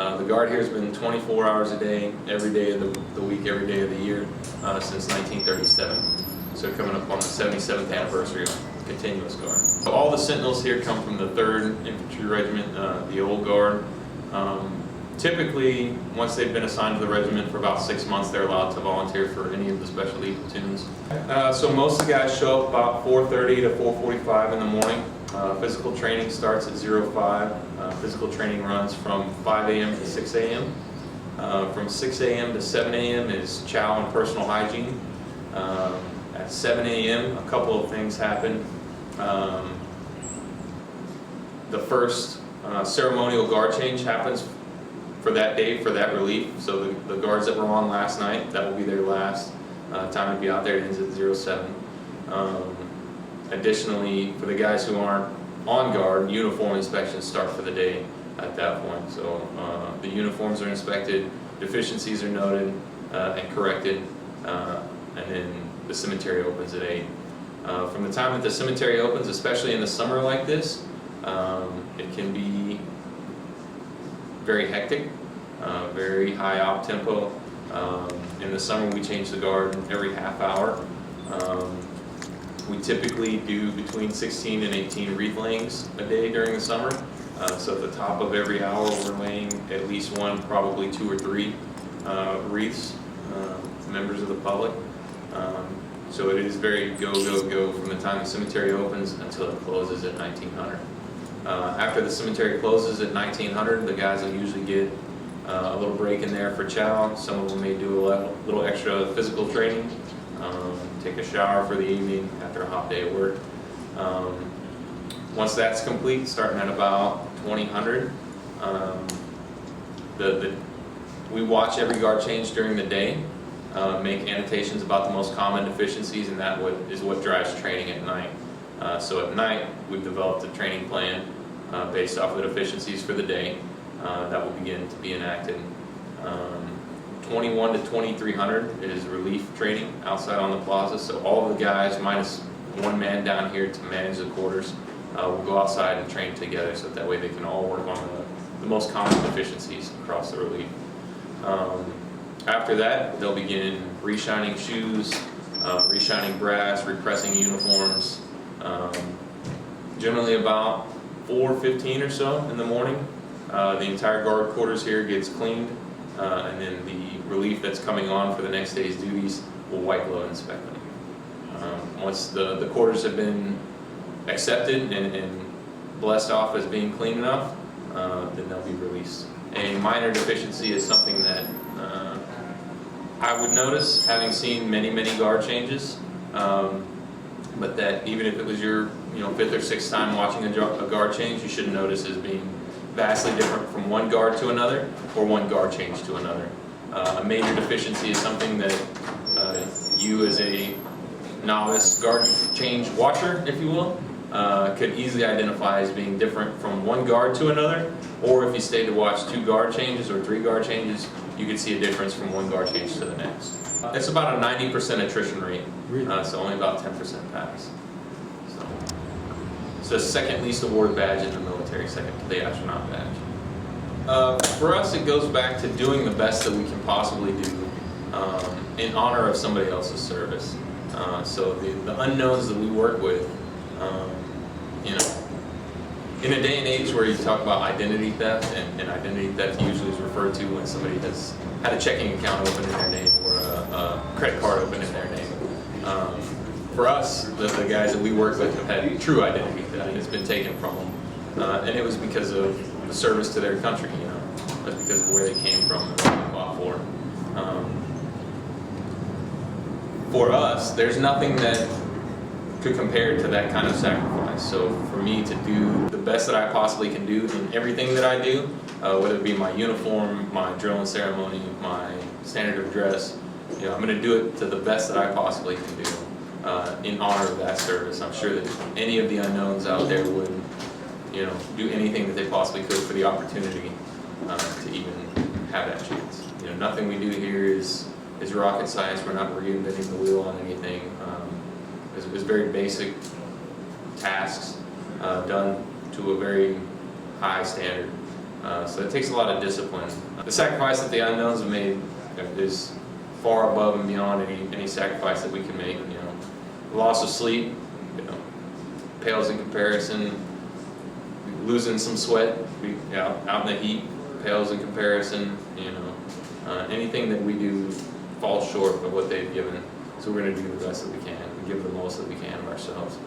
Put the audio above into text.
The guard here has been 24 hours a day, every day of the week, every day of the year, since 1937. So coming up on the 77th anniversary of continuous guard. So all the sentinels here come from the 3rd Infantry Regiment, the old guard. Typically, once they've been assigned to the regiment for about 6 months, they're allowed to volunteer for any of the specialty platoons. So most of the guys show up about 4:30 to 4:45 in the morning. Physical training starts at 05. Physical training runs from 5 a.m. to 6 a.m. From 6 a.m. to 7 a.m. is chow and personal hygiene. At 7 a.m. a couple of things happen. The first ceremonial guard change happens for that day, for that relief. So the guards that were on last night, that will be their last time to be out there. It ends at 07. Additionally, for the guys who aren't on guard, uniform inspections start for the day at that point. So the uniforms are inspected, deficiencies are noted and corrected, and then the cemetery opens at 8. From the time that the cemetery opens, especially in the summer like this, it can be very hectic, very high op tempo. In the summer we change the guard every half hour. We typically do between 16 and 18 wreath layings a day during the summer. So at the top of every hour we're laying at least 1, probably 2 or 3 wreaths to members of the public. So it is very go, go, go from the time the cemetery opens until it closes at 1900. After the cemetery closes at 1900, the guys will usually get a little break in there for chow. Some of them may do a little extra physical training, take a shower for the evening after a hot day at work. Once that's complete, starting at about 2000, we watch every guard change during the day, make annotations about the most common deficiencies, and that is what drives training at night. So at night, we've developed a training plan based off of the deficiencies for the day that will begin to be enacted. 21 to 2300 is relief training outside on the plaza. So all of the guys, minus 1 man down here to manage the quarters, will go outside and train together, so that way they can all work on the most common deficiencies across the relief. After that, they'll begin reshining shoes, reshining brass, repressing uniforms. Generally about 4:15 or so in the morning, the entire guard quarters here gets cleaned, and then the relief that's coming on for the next day's duties will white glove inspect them. Once the quarters have been accepted and blessed off as being clean enough, then they'll be released. A minor deficiency is something that I would notice, having seen many guard changes, but that even if it was your 5th or 6th time watching a guard change, you should notice as being vastly different from one guard to another or one guard change to another. A major deficiency is something that you as a novice guard change watcher, if you will, could easily identify as being different from one guard to another, or if you stayed to watch 2 guard changes or 3 guard changes, you could see a difference from one guard change to the next. It's about a 90% attrition rate, so only about 10% pass. So it's the second least awarded badge in the military, second to the astronaut badge. For us, it goes back to doing the best that we can possibly do in honor of somebody else's service. So the unknowns that we work with, in a day and age where you talk about identity theft, and identity theft usually is referred to when somebody has had a checking account open in their name or a credit card open in their name. For us, the guys that we work with have had true identity theft. It's been taken from them, and it was because of the service to their country. That's because of where they came from and what they fought for. For us, there's nothing that could compare to that kind of sacrifice. So for me to do the best that I possibly can do in everything that I do, whether it be my uniform, my drill and ceremony, my standard of dress, I'm going to do it to the best that I possibly can do in honor of that service. I'm sure that any of the unknowns out there would, do anything that they possibly could for the opportunity to even have that chance. Nothing we do here is rocket science. We're not reinventing the wheel on anything. It's very basic tasks done to a very high standard. So it takes a lot of discipline. The sacrifice that the unknowns have made is far above and beyond any sacrifice that we can make. Loss of sleep, pales in comparison. Losing some sweat, out in the heat, pales in comparison. Anything that we do falls short of what they've given. So we're going to do the best that we can and give the most that we can of ourselves.